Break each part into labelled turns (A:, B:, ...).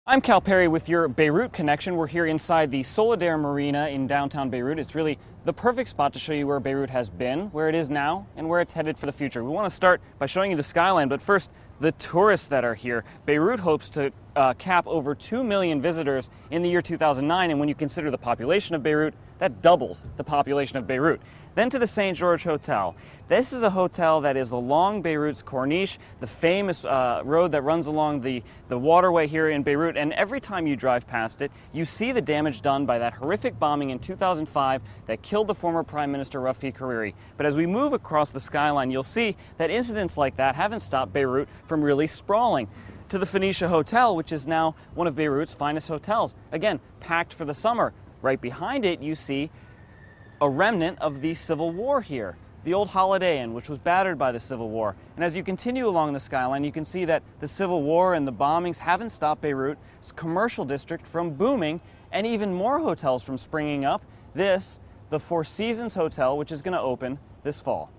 A: I'm Cal Perry with your Beirut Connection. We're here inside the Solidere Marina in downtown Beirut. It's really the perfect spot to show you where Beirut has been, where it is now, and where it's headed for the future. We want to start by showing you the skyline, but first, the tourists that are here. Beirut hopes to cap over 2 million visitors in the year 2009, and when you consider the population of Beirut, that doubles the population of Beirut. Then to the St. George Hotel. This is a hotel that is along Beirut's Corniche, the famous road that runs along the waterway here in Beirut, and every time you drive past it, you see the damage done by that horrific bombing in 2005 that killed the former Prime Minister Rafiq Hariri. But as we move across the skyline, you'll see that incidents like that haven't stopped Beirut from really sprawling. To the Phoenicia Hotel, which is now one of Beirut's finest hotels. Again, packed for the summer. Right behind it, you see a remnant of the Civil War here, the old Holiday Inn, which was battered by the Civil War. And as you continue along the skyline, you can see that the Civil War and the bombings haven't stopped Beirut's commercial district from booming and even more hotels from springing up. This, the Four Seasons Hotel, which is going to open this fall.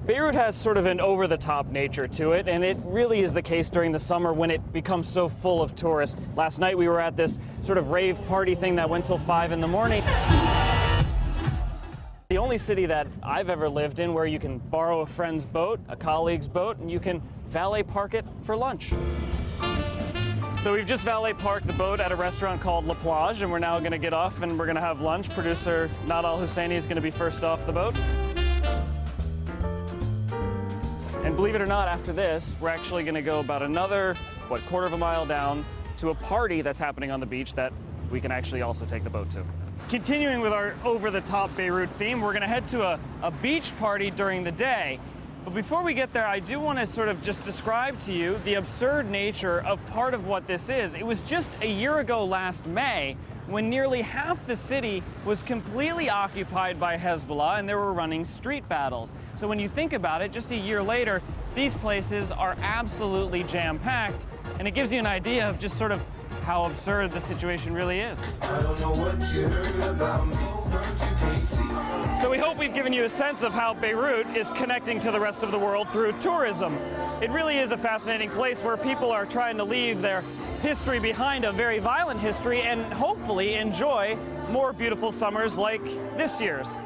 A: Beirut has sort of an over-the-top nature to it, and it really is the case during the summer when it becomes so full of tourists. Last night we were at this sort of rave party thing that went till 5 in the morning. The only city that I've ever lived in where you can borrow a friend's boat, a colleague's boat, and you can valet park it for lunch. So we've just valet parked the boat at a restaurant called La Plage, and we're now going to get off and we're going to have lunch. Producer Nadal Husseini is going to be first off the boat. And believe it or not, after this, we're actually going to go about another, quarter of a mile down to a party that's happening on the beach that we can actually also take the boat to. Continuing with our over-the-top Beirut theme, we're going to head to a beach party during the day. But before we get there, I do want to sort of just describe to you the absurd nature of part of what this is. It was just a year ago last May when nearly half the city was completely occupied by Hezbollah and they were running street battles. So when you think about it, just a year later, these places are absolutely jam-packed, and it gives you an idea of just sort of how absurd the situation really is. I don't know what you heard about me, but you can't see. So we hope we've given you a sense of how Beirut is connecting to the rest of the world through tourism. It really is a fascinating place where people are trying to leave their history behind, a very violent history, and hopefully enjoy more beautiful summers like this year's.